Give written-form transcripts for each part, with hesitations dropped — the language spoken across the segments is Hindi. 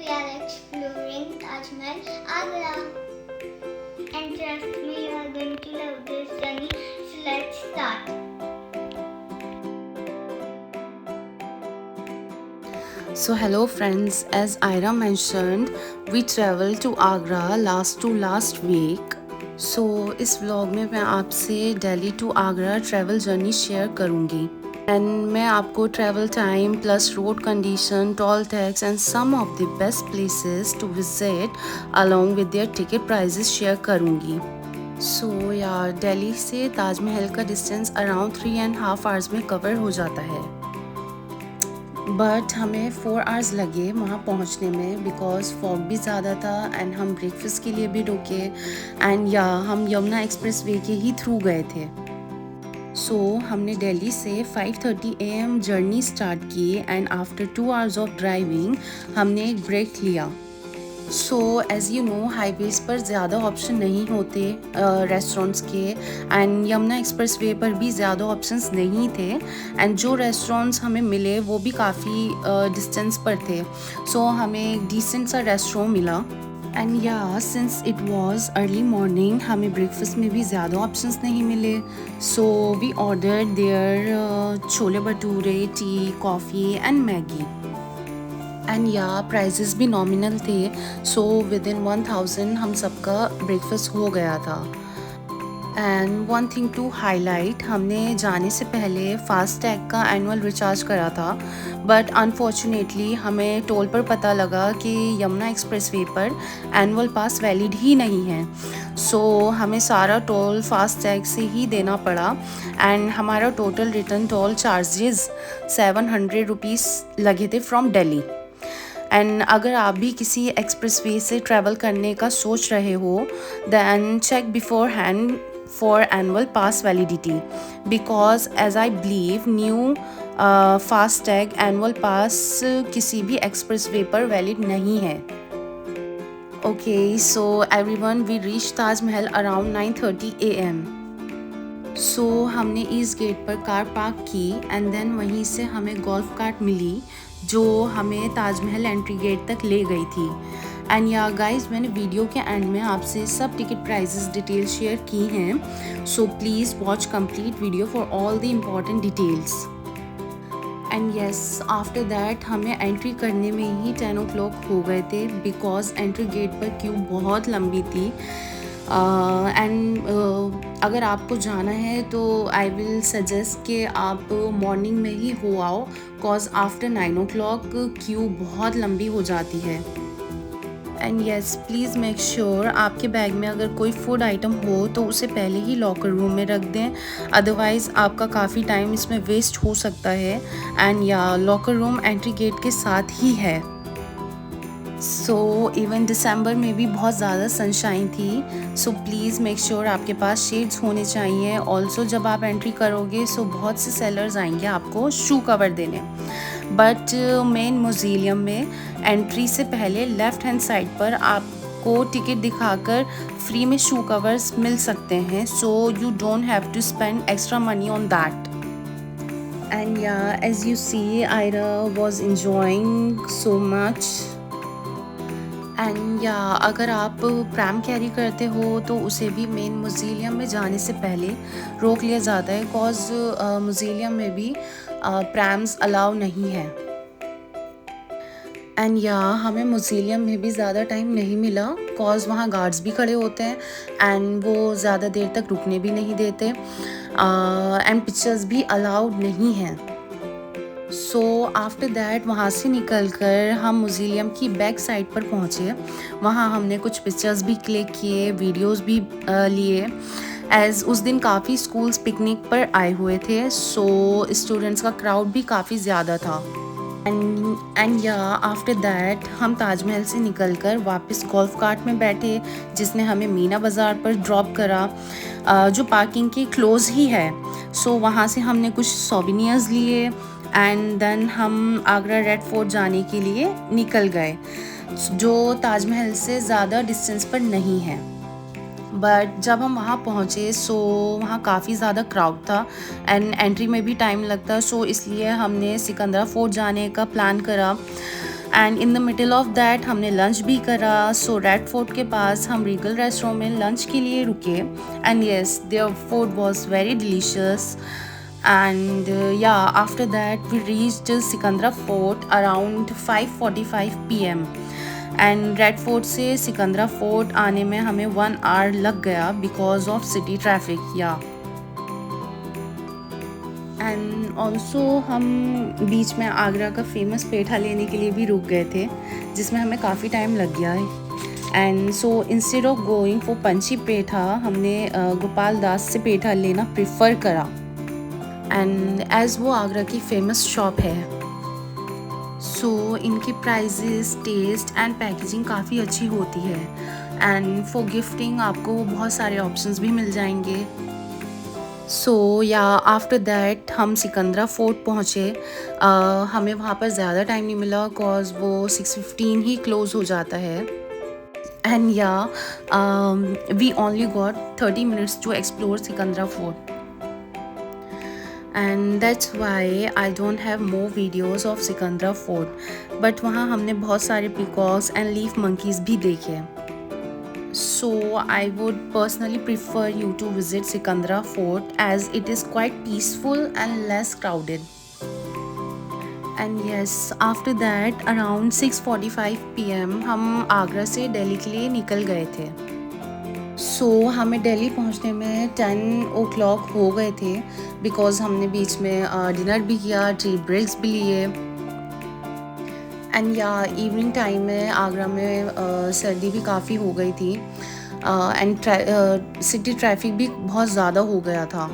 we are exploring Taj Mahal, Agra. And trust me, you are going to love this journey. So let's start. So hello friends, as Ira mentioned, we traveled to Agra last week. So इस व्लॉग में मैं आपसे Delhi to Agra travel journey share करूँगी एंड मैं आपको travel time plus road condition, toll tax and some of the best places to visit along with their ticket prices share करूँगी। सो यार दिल्ली से ताजमहल का डिस्टेंस अराउंड 3.5 आवर्स में कवर हो जाता है, बट हमें 4 आवर्स लगे वहाँ पहुँचने में बिकॉज फॉग भी ज़्यादा था एंड हम ब्रेकफास्ट के लिए भी रुके एंड या हम यमुना एक्सप्रेस वे के ही थ्रू गए थे। सो हमने दिल्ली से 5:30 AM जर्नी स्टार्ट की and after 2 hours of driving हमने एक ब्रेक लिया। So as you know highways पर ज़्यादा ऑप्शन नहीं होते रेस्टोरेंट्स के एंड यमुना एक्सप्रेस वे पर भी ज़्यादा ऑप्शंस नहीं थे एंड जो रेस्टोरेंट्स हमें मिले वो भी काफ़ी डिस्टेंस पर थे। सो हमें एक डिसेंट सा रेस्टोरेंट मिला and yeah since it was early morning हमें ब्रेकफास्ट में भी ज़्यादा ऑप्शंस नहीं मिले। So we ordered their chole bhature, tea, coffee and Maggi and yeah prices भी नॉमिनल थे। सो विद इन 1000 हम सबका ब्रेकफास्ट हो गया था। And one thing to highlight, हमने जाने से पहले फास्टैग का एनुअल रिचार्ज करा था, बट अनफॉर्चुनेटली हमें टोल पर पता लगा कि यमुना एक्सप्रेस वे पर एनुअल पास वैलिड ही नहीं है। सो हमें सारा टोल फास्टैग से ही देना पड़ा एंड हमारा total return toll charges 700 rupees लगे थे फ्रॉम दिल्ली। एंड अगर आप भी किसी एक्सप्रेस वे से ट्रैवल करने का सोच रहे हो then check beforehand for annual pass validity because as I believe new FASTag annual pass किसी भी एक्सप्रेस वे पर वैलिड नहीं है। Okay so everyone we reach Taj Mahal around 9:30 AM। So हमने ईस्ट गेट पर कार पार्क की एंड देन वहीं से हमें गोल्फ कार्ट मिली जो हमें ताजमहल एंट्री गेट तक ले गई थी। एंड या गाइस मैंने वीडियो के एंड में आपसे सब टिकट प्राइसेस डिटेल शेयर की हैं, so please watch complete video for all the important details. And yes after that हमें एंट्री करने में ही 10 o'clock हो गए थे बिकॉज एंट्री गेट पर क्यू बहुत लंबी थी। अगर आपको जाना है तो आई विल सजेस्ट कि आप मॉर्निंग में ही हो आओ कॉज आफ्टर 9 o'clock क्यू बहुत लंबी हो जाती है। And yes please make sure आपके बैग में अगर कोई फूड आइटम हो तो उसे पहले ही लॉकर रूम में रख दें, अदरवाइज़ आपका काफ़ी टाइम इसमें वेस्ट हो सकता है। एंड या लॉकर रूम एंट्री गेट के साथ ही है। सो इवन दिसंबर में भी बहुत ज़्यादा सनशाइन थी, सो प्लीज़ मेक श्योर आपके पास शेड्स होने चाहिए। ऑल्सो जब आप एंट्री करोगे सो बहुत से सेलर्स आएंगे आपको शू कवर देने, बट मेन म्यूज़ियम में एंट्री से पहले लेफ़्ट हैंड साइड पर आपको टिकट दिखाकर फ्री में शू कवर्स मिल सकते हैं, so you don't have to spend extra money on that. And yeah as you see Aira was enjoying so much. And yeah अगर आप प्रैम कैरी करते हो तो उसे भी मेन म्यूज़ियम में जाने से पहले रोक लिया जाता है कॉज म्यूज़ियम में भी प्रैम्स अलाउ नहीं है। एंड या हमें म्यूज़ियम में भी ज़्यादा टाइम नहीं मिला कॉज वहाँ गार्ड्स भी खड़े होते हैं एंड वो ज़्यादा देर तक रुकने भी नहीं देते एंड पिक्चर्स भी अलाउड नहीं हैं। सो आफ्टर दैट वहाँ से निकलकर हम म्यूज़ियम की बैक साइड पर पहुँचे। वहाँ हमने कुछ पिक्चर्स भी क्लिक किए, वीडियोस भी लिए एज़ उस दिन काफ़ी स्कूल्स पिकनिक पर आए हुए थे, सो स्टूडेंट्स का क्राउड भी काफ़ी ज़्यादा था। एंड या आफ्टर दैट हम ताजमहल से निकलकर वापस गोल्फ कार्ट में बैठे जिसने हमें मीना बाज़ार पर ड्रॉप करा जो पार्किंग के क्लोज़ ही है। सो वहाँ से हमने कुछ सोवेनियर्स लिए एंड देन हम आगरा रेड फोर्ट जाने के लिए निकल गए जो ताजमहल से ज़्यादा डिस्टेंस पर नहीं है। बट जब हम वहाँ पहुँचे सो वहाँ काफ़ी ज़्यादा क्राउड था एंड एंट्री में भी टाइम लगता, सो इसलिए हमने सिकंदरा फोर्ट जाने का प्लान करा and in the middle of that हमने लंच भी करा. सो रेड फोर्ट के पास हम रीगल रेस्टोरेंट में लंच के लिए रुके. And yes, their food was very delicious. And yeah, after that we reached Sikandra Fort around 5:45 p.m. And red fort से सिकंदरा फोर्ट आने में हमें 1 आवर लग गया बिकॉज ऑफ सिटी ट्रैफिक. या एंड ऑल्सो हम बीच में आगरा का फेमस पेठा लेने के लिए भी रुक गए थे, जिसमें हमें काफ़ी टाइम लग गया है. And so instead of going for Panchhi petha हमने गोपाल दास से पेठा लेना प्रेफर करा. एंड एज़ वो आगरा की फेमस शॉप है, सो इनकी प्राइजेस, टेस्ट एंड पैकेजिंग काफ़ी अच्छी होती है. एंड फॉर गिफ्टिंग आपको बहुत सारे ऑप्शंस भी मिल जाएंगे. सो या आफ्टर दैट हम सिकंदरा फोर्ट पहुँचे. हमें वहाँ पर ज़्यादा टाइम नहीं मिला बिकॉज वो 6:15 ही क्लोज़ हो जाता है. And yeah we only got 30 minutes to explore Sikandra fort. And that's why I don't have more videos of Sikandra fort. But वहाँ हमने बहुत सारे पीकॉक्स एंड लीफ मंकीज़ भी देखे. So I would personally prefer you to visit Sikandra fort as it is quite peaceful and less crowded. And yes, after that around 6:45 p.m. हम आगरा से दिल्ली के लिए निकल गए थे. सो हमें दिल्ली पहुंचने में 10 o'clock हो गए थे बिकॉज़ हमने बीच में डिनर भी किया, टी ब्रेक्स भी लिए. एंड या इवनिंग टाइम में आगरा में सर्दी भी काफ़ी हो गई थी. एंड सिटी ट्रैफिक भी बहुत ज़्यादा हो गया था.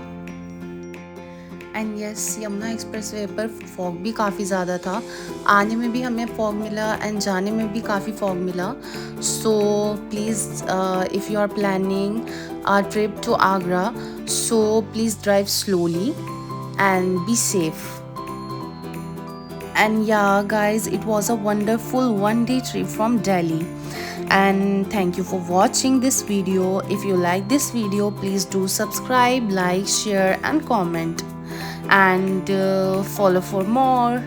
And yes, Yamuna express way पर फॉग भी काफ़ी ज़्यादा था. आने में भी हमें फॉग मिला एंड जाने में भी काफ़ी फॉग मिला. So please if you are planning a trip to Agra, so please drive slowly and be safe. And yeah guys, it was a wonderful one-day trip from Delhi. And thank you for watching this video. If you like this video, please do subscribe, like, share and comment, and follow for more.